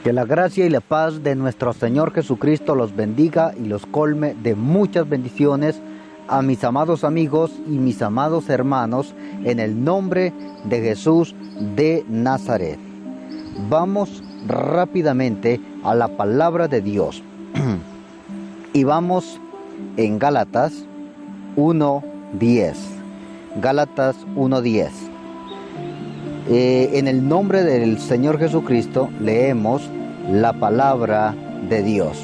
Que la gracia y la paz de nuestro Señor Jesucristo los bendiga y los colme de muchas bendiciones a mis amados amigos y mis amados hermanos en el nombre de Jesús de Nazaret. Vamos rápidamente a la palabra de Dios y vamos en Gálatas 1:10. Gálatas 1:10. En el nombre del Señor Jesucristo leemos la palabra de Dios.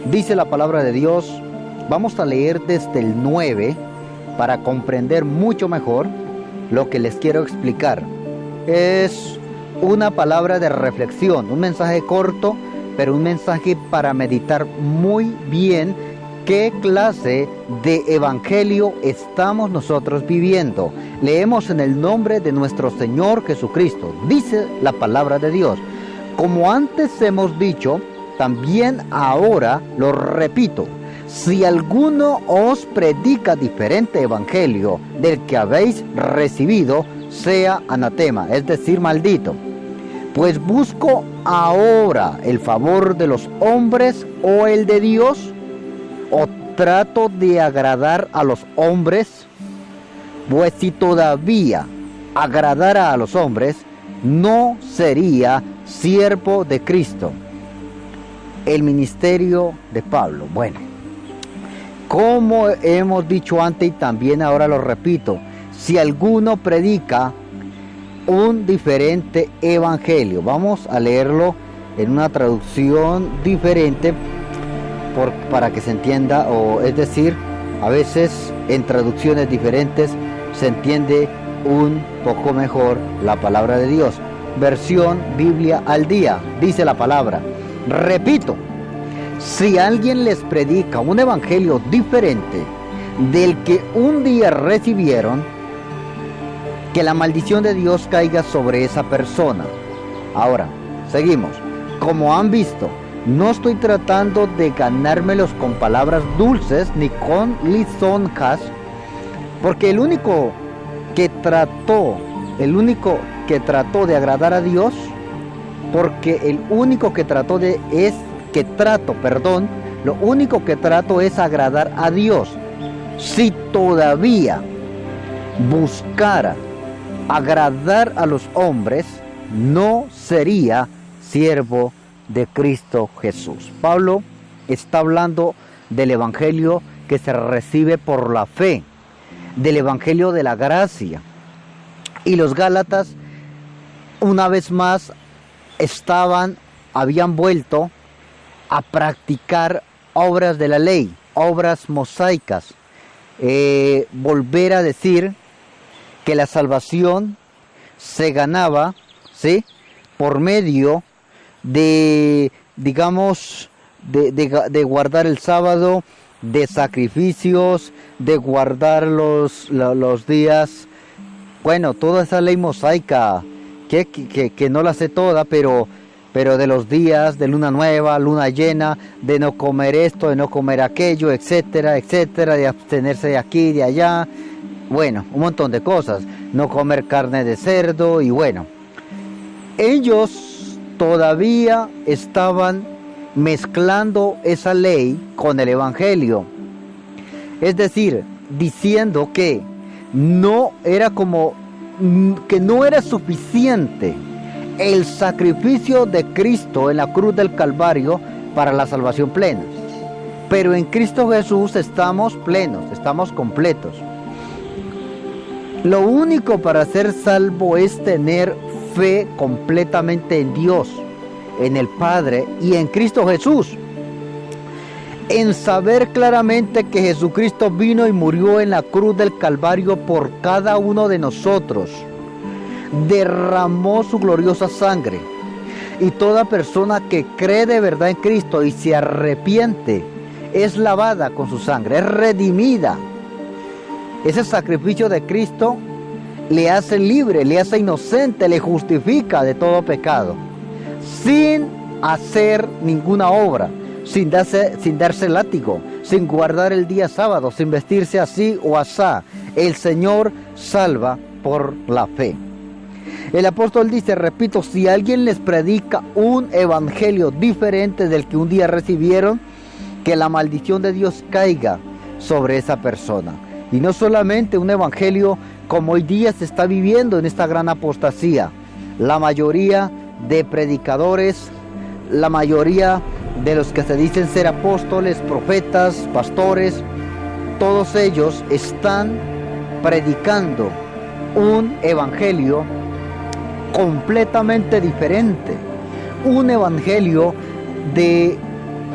Dice la palabra de Dios, vamos a leer desde el 9 para comprender mucho mejor lo que les quiero explicar. Es una palabra de reflexión, un mensaje corto, pero un mensaje para meditar muy bien qué clase de evangelio estamos nosotros viviendo. Leemos en el nombre de nuestro Señor Jesucristo. Dice la palabra de Dios. Como antes hemos dicho, también ahora lo repito. Si alguno os predica diferente evangelio del que habéis recibido, sea anatema, es decir, maldito. Pues busco ahora el favor de los hombres o el de Dios, o trato de agradar a los hombres. Pues si todavía agradara a los hombres, no sería siervo de Cristo. El ministerio de Pablo. Bueno, como hemos dicho antes y también ahora lo repito, si alguno predica un diferente evangelio, vamos a leerlo en una traducción diferente para que se entienda, o es decir, a veces en traducciones diferentes se entiende un poco mejor la palabra de Dios. Versión Biblia al día, dice la palabra. Repito, si alguien les predica un evangelio diferente del que un día recibieron, que la maldición de Dios caiga sobre esa persona. Ahora, seguimos. Como han visto, no estoy tratando de ganármelos con palabras dulces ni con lisonjas, porque el único que trató de agradar a Dios, lo único que trato es agradar a Dios. Si todavía buscara agradar a los hombres, no sería siervo de Cristo Jesús. Pablo está hablando del evangelio que se recibe por la fe, del evangelio de la gracia. Y los Gálatas, una vez más, habían vuelto a practicar obras de la ley, obras mosaicas. Volver a decir que la salvación se ganaba, ¿sí?, por medio de guardar el sábado, de sacrificios, de guardar los días. Bueno, toda esa ley mosaica, que no la sé toda, pero de los días de luna nueva, luna llena, de no comer esto, de no comer aquello, etcétera, etcétera, de abstenerse de aquí, de allá. Bueno, un montón de cosas. No comer carne de cerdo y bueno. Ellos todavía estaban mezclando esa ley con el evangelio. Es decir, diciendo que no era suficiente el sacrificio de Cristo en la cruz del Calvario para la salvación plena. Pero en Cristo Jesús estamos plenos, estamos completos. Lo único para ser salvo es tener fe completamente en Dios, en el Padre y en Cristo Jesús. En saber claramente que Jesucristo vino y murió en la cruz del Calvario por cada uno de nosotros. Derramó su gloriosa sangre. Y toda persona que cree de verdad en Cristo y se arrepiente es lavada con su sangre, es redimida. Ese sacrificio de Cristo le hace libre, le hace inocente, le justifica de todo pecado, sin hacer ninguna obra, sin darse látigo, sin guardar el día sábado, sin vestirse así o asá. El Señor salva por la fe. El apóstol dice, repito, si alguien les predica un evangelio diferente del que un día recibieron, que la maldición de Dios caiga sobre esa persona. Y no solamente un evangelio como hoy día se está viviendo en esta gran apostasía. La mayoría de predicadores, la mayoría de los que se dicen ser apóstoles, profetas, pastores, todos ellos están predicando un evangelio completamente diferente. Un evangelio de,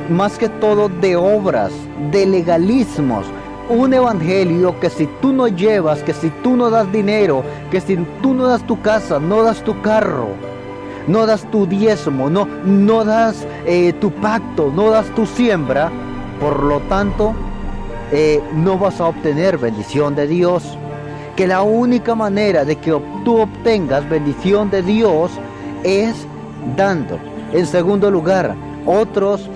más que todo, de obras, de legalismos. Un evangelio que si tú no llevas, que si tú no das dinero, que si tú no das tu casa, no das tu carro, no das tu diezmo, no das tu pacto, no das tu siembra, por lo tanto, no vas a obtener bendición de Dios. Que la única manera de que tú obtengas bendición de Dios es dando. En segundo lugar, otros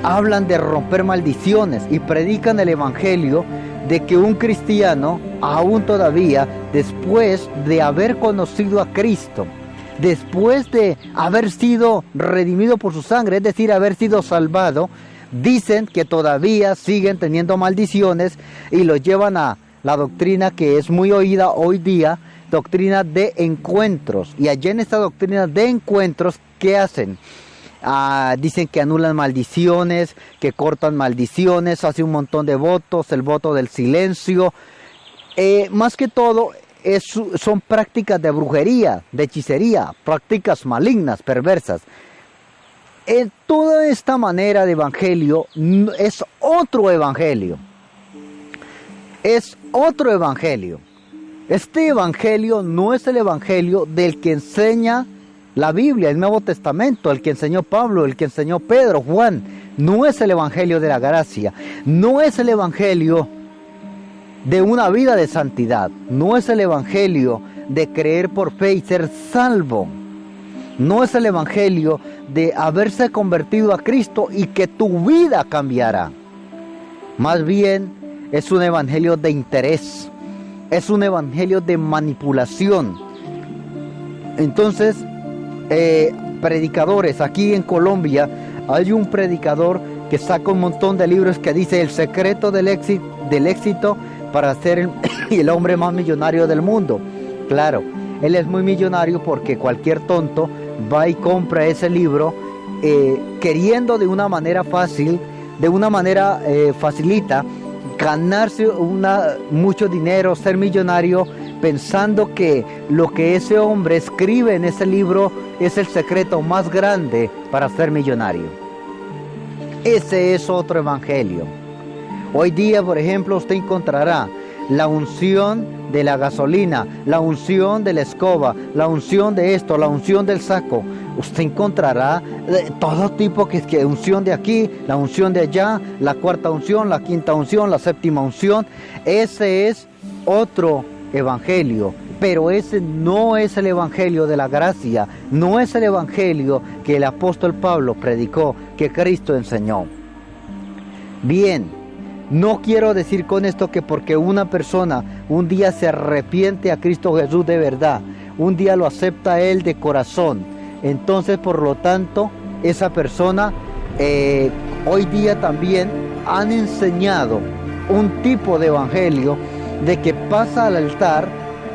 hablan de romper maldiciones y predican el evangelio de que un cristiano, aún todavía, después de haber conocido a Cristo, después de haber sido redimido por su sangre, es decir, haber sido salvado, dicen que todavía siguen teniendo maldiciones y los llevan a la doctrina que es muy oída hoy día, doctrina de encuentros. Y allá en esta doctrina de encuentros, ¿qué hacen? Dicen que anulan maldiciones, que cortan maldiciones, hacen un montón de votos, el voto del silencio. Más que todo, son prácticas de brujería, de hechicería, prácticas malignas, perversas. Toda esta manera de evangelio es otro evangelio. Es otro evangelio. Este evangelio no es el evangelio del que enseña la Biblia, el Nuevo Testamento, el que enseñó Pablo, el que enseñó Pedro, Juan. No es el evangelio de la gracia. No es el evangelio de una vida de santidad. No es el evangelio de creer por fe y ser salvo. No es el evangelio de haberse convertido a Cristo y que tu vida cambiará. Más bien, es un evangelio de interés. Es un evangelio de manipulación. Entonces, predicadores, aquí en Colombia hay un predicador que saca un montón de libros que dice el secreto del éxito para ser el hombre más millonario del mundo. Claro, él es muy millonario porque cualquier tonto va y compra ese libro queriendo de una manera fácil, de una manera facilita, ganarse mucho dinero, ser millonario, pensando que lo que ese hombre escribe en ese libro es el secreto más grande para ser millonario. Ese es otro evangelio. Hoy día, por ejemplo, usted encontrará la unción de la gasolina, la unción de la escoba, la unción de esto, la unción del saco. Usted encontrará todo tipo que unción de aquí, la unción de allá, la cuarta unción, la quinta unción, la séptima unción. Ese es otro evangelio, pero ese no es el evangelio de la gracia, no es el evangelio que el apóstol Pablo predicó, que Cristo enseñó. Bien. No quiero decir con esto que porque una persona un día se arrepiente a Cristo Jesús de verdad, un día lo acepta a Él de corazón, entonces por lo tanto esa persona hoy día también han enseñado un tipo de evangelio de que pasa al altar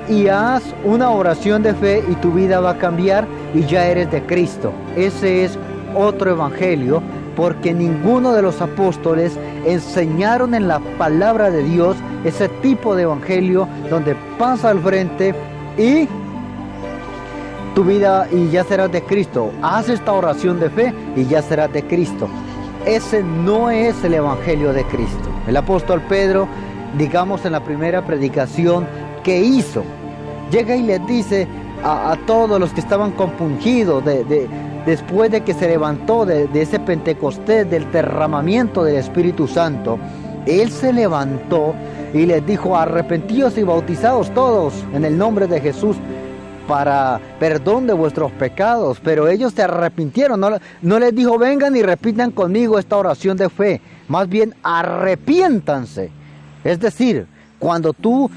y haz una oración de fe y tu vida va a cambiar y ya eres de Cristo. Ese es otro evangelio, porque ninguno de los apóstoles enseñaron en la palabra de Dios ese tipo de evangelio donde pasa al frente y tu vida y ya serás de Cristo. Haz esta oración de fe y ya serás de Cristo. Ese no es el evangelio de Cristo. El apóstol Pedro, digamos en la primera predicación que hizo, llega y les dice a todos los que estaban compungidos después de que se levantó de ese Pentecostés, del derramamiento del Espíritu Santo, Él se levantó y les dijo: arrepentíos y bautizados todos en el nombre de Jesús para perdón de vuestros pecados. Pero ellos se arrepintieron, no les dijo: vengan y repitan conmigo esta oración de fe, más bien arrepiéntanse. Es decir, cuando tú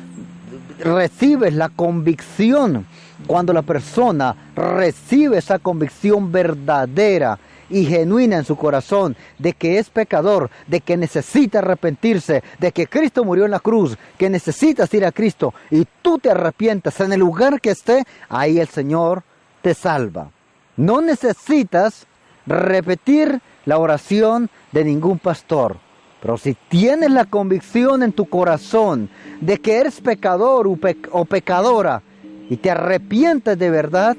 recibes la convicción Cuando la persona recibe esa convicción verdadera y genuina en su corazón de que es pecador, de que necesita arrepentirse, de que Cristo murió en la cruz, que necesitas ir a Cristo y tú te arrepientas en el lugar que esté, ahí el Señor te salva. No necesitas repetir la oración de ningún pastor, pero si tienes la convicción en tu corazón de que eres pecador o pecadora y te arrepientes de verdad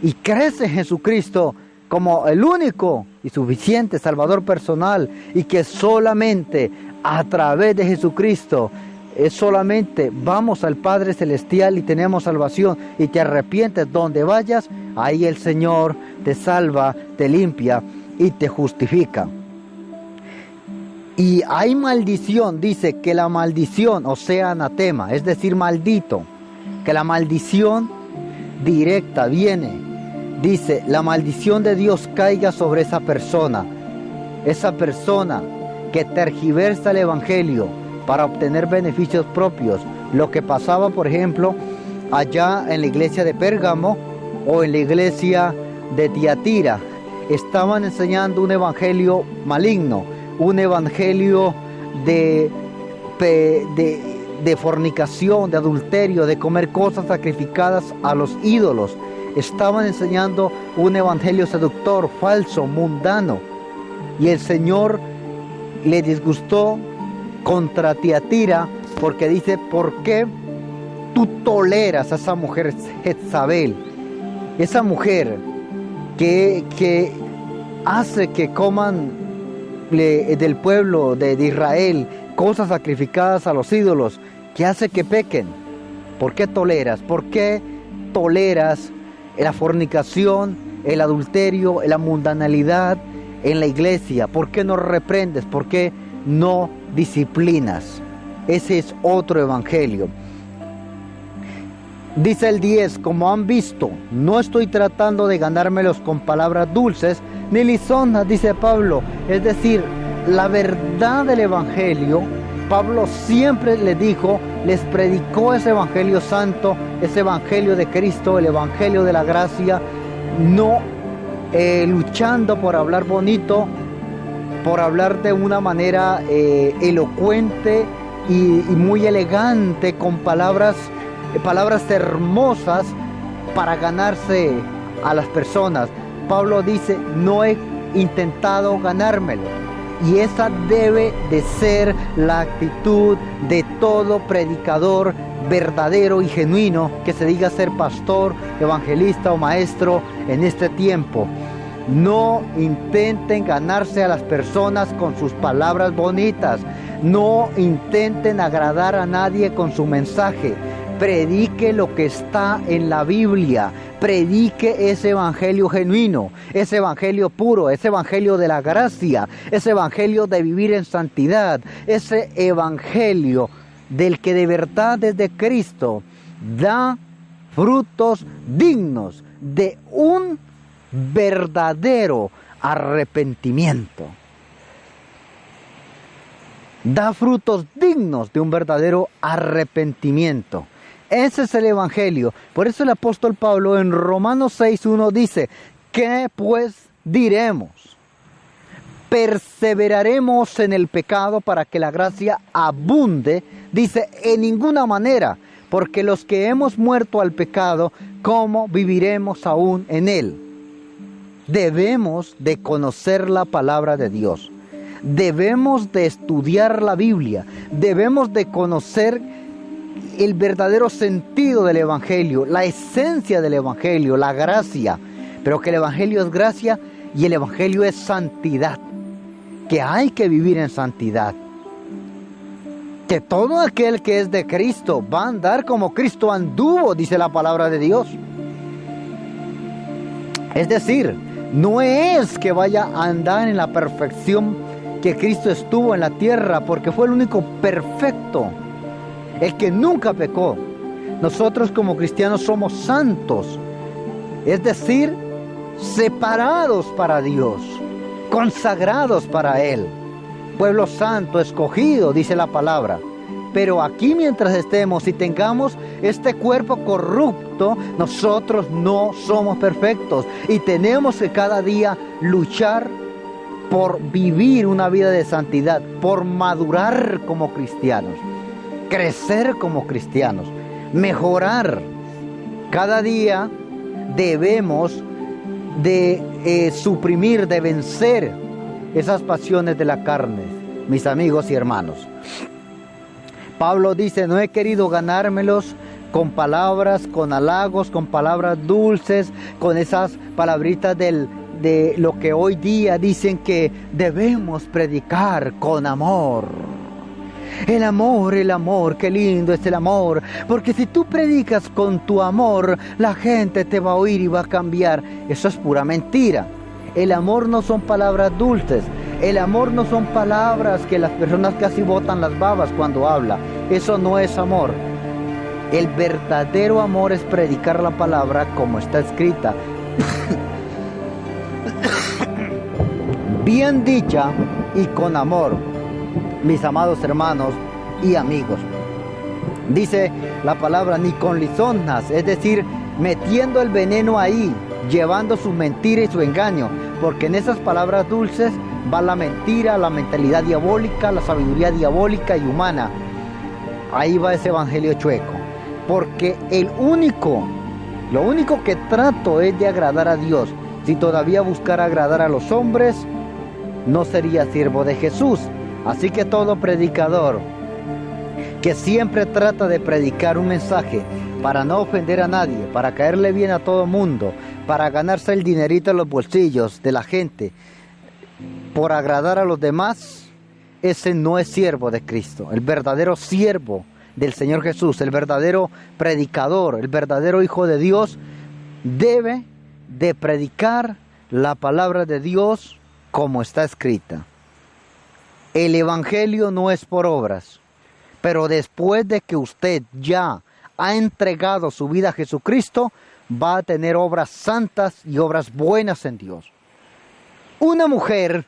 y crees en Jesucristo como el único y suficiente Salvador personal, y que solamente a través de Jesucristo solamente vamos al Padre Celestial y tenemos salvación, y te arrepientes donde vayas, ahí el Señor te salva, te limpia y te justifica. Y hay maldición, dice que la maldición, o sea, anatema, es decir, maldito, que la maldición directa viene. Dice, la maldición de Dios caiga sobre esa persona que tergiversa el Evangelio para obtener beneficios propios. Lo que pasaba, por ejemplo, allá en la iglesia de Pérgamo o en la iglesia de Tiatira. Estaban enseñando un evangelio maligno, un evangelio de fornicación, de adulterio, de comer cosas sacrificadas a los ídolos. Estaban enseñando un evangelio seductor, falso, mundano. Y el Señor le disgustó contra Tiatira porque dice, ¿por qué tú toleras a esa mujer Jezabel? Esa mujer que hace que coman del pueblo de Israel cosas sacrificadas a los ídolos, que hace que pequen. ¿Por qué toleras? ¿Por qué toleras la fornicación, el adulterio, la mundanalidad en la iglesia? ¿Por qué no reprendes? ¿Por qué no disciplinas? Ese es otro evangelio. Dice el 10, como han visto, no estoy tratando de ganármelos con palabras dulces ni lisonjas, dice Pablo. Es decir, la verdad del evangelio, Pablo siempre les dijo, les predicó ese evangelio santo, ese evangelio de Cristo, el evangelio de la gracia, no luchando por hablar bonito, por hablar de una manera elocuente y muy elegante, con palabras hermosas para ganarse a las personas. Pablo dice, no he intentado ganármelo. Y esa debe de ser la actitud de todo predicador verdadero y genuino que se diga ser pastor, evangelista o maestro en este tiempo. No intenten ganarse a las personas con sus palabras bonitas. No intenten agradar a nadie con su mensaje. Predique lo que está en la Biblia. Predique ese evangelio genuino, ese evangelio puro, ese evangelio de la gracia, ese evangelio de vivir en santidad, ese evangelio del que de verdad desde Cristo da frutos dignos de un verdadero arrepentimiento. Da frutos dignos de un verdadero arrepentimiento. Ese es el evangelio. Por eso el apóstol Pablo en Romanos 6:1 dice, ¿qué pues diremos? ¿Perseveraremos en el pecado para que la gracia abunde? Dice, en ninguna manera, porque los que hemos muerto al pecado, ¿cómo viviremos aún en él? Debemos de conocer la palabra de Dios. Debemos de estudiar la Biblia. Debemos de conocer el verdadero sentido del evangelio, la esencia del evangelio, la gracia. Pero que el evangelio es gracia y el evangelio es santidad. Que hay que vivir en santidad. Que todo aquel que es de Cristo va a andar como Cristo anduvo, dice la palabra de Dios. Es decir, no es que vaya a andar en la perfección que Cristo estuvo en la tierra, porque fue el único perfecto, el que nunca pecó. Nosotros como cristianos somos santos, es decir, separados para Dios, consagrados para Él. Pueblo santo, escogido, dice la palabra. Pero aquí mientras estemos y tengamos este cuerpo corrupto, nosotros no somos perfectos y tenemos que cada día luchar por vivir una vida de santidad, por madurar como cristianos, crecer como cristianos, mejorar. Cada día debemos de suprimir, de vencer esas pasiones de la carne, mis amigos y hermanos. Pablo dice, no he querido ganármelos con palabras, con halagos, con palabras dulces, con esas palabritas de lo que hoy día dicen que debemos predicar con amor. El amor, qué lindo es el amor, porque si tú predicas con tu amor, la gente te va a oír y va a cambiar. Eso es pura mentira. El amor no son palabras dulces. El amor no son palabras que las personas casi botan las babas cuando hablan. Eso no es amor. El verdadero amor es predicar la palabra como está escrita. Bien dicha y con amor, mis amados hermanos y amigos. Dice la palabra, ni con lisonjas, es decir, metiendo el veneno ahí, llevando su mentira y su engaño, porque en esas palabras dulces va la mentira, la mentalidad diabólica, la sabiduría diabólica y humana. Ahí va ese evangelio chueco, porque lo único que trato es de agradar a Dios. Si todavía buscara agradar a los hombres, no sería siervo de Jesús. Así que todo predicador que siempre trata de predicar un mensaje para no ofender a nadie, para caerle bien a todo mundo, para ganarse el dinerito en los bolsillos de la gente, por agradar a los demás, ese no es siervo de Cristo. El verdadero siervo del Señor Jesús, el verdadero predicador, el verdadero hijo de Dios, debe de predicar la palabra de Dios como está escrita. El evangelio no es por obras, pero después de que usted ya ha entregado su vida a Jesucristo, va a tener obras santas y obras buenas en Dios. Una mujer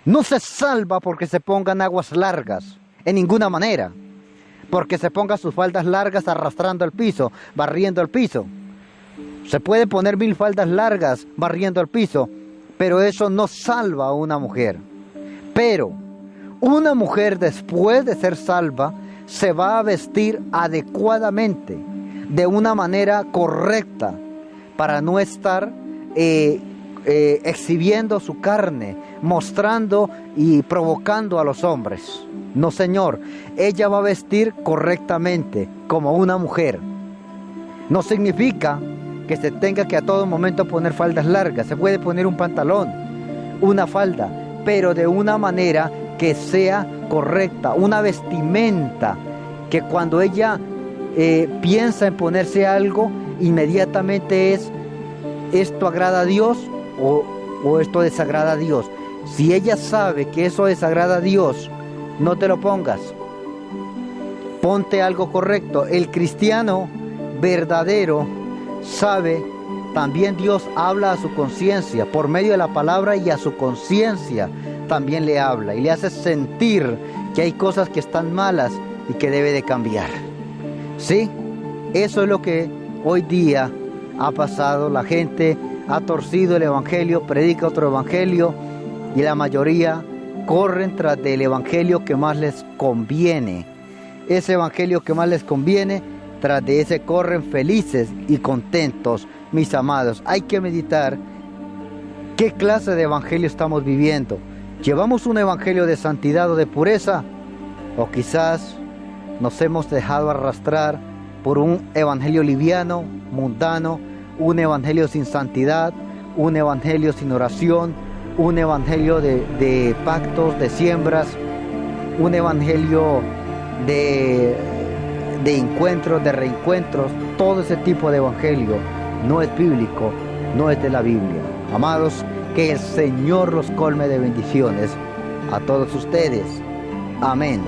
no se salva porque se pongan aguas largas, en ninguna manera. Porque se ponga sus faldas largas arrastrando el piso, barriendo el piso. Se puede poner 1000 faldas largas barriendo el piso, pero eso no salva a una mujer. Pero una mujer, después de ser salva, se va a vestir adecuadamente, de una manera correcta, para no estar exhibiendo su carne, mostrando y provocando a los hombres. No, señor, ella va a vestir correctamente como una mujer. No significa que se tenga que a todo momento poner faldas largas. Se puede poner un pantalón, una falda, pero de una manera que sea correcta, una vestimenta que cuando ella piensa en ponerse algo, inmediatamente es, ¿esto agrada a Dios o esto desagrada a Dios? Si ella sabe que eso desagrada a Dios, no te lo pongas. Ponte algo correcto. El cristiano verdadero sabe, también Dios habla a su conciencia por medio de la palabra, y a su conciencia también le habla y le hace sentir que hay cosas que están malas y que debe de cambiar. ¿Sí? Eso es lo que hoy día ha pasado. La gente ha torcido el evangelio, predica otro evangelio, y la mayoría corren tras del evangelio que más les conviene. Ese evangelio que más les conviene, tras de ese corren felices y contentos, mis amados. Hay que meditar qué clase de evangelio estamos viviendo. ¿Llevamos un evangelio de santidad o de pureza? O quizás nos hemos dejado arrastrar por un evangelio liviano, mundano, un evangelio sin santidad, un evangelio sin oración, un evangelio de pactos, de siembras, un evangelio de encuentros, de reencuentros. Todo ese tipo de evangelio no es bíblico, no es de la Biblia. Amados, que el Señor los colme de bendiciones a todos ustedes. Amén.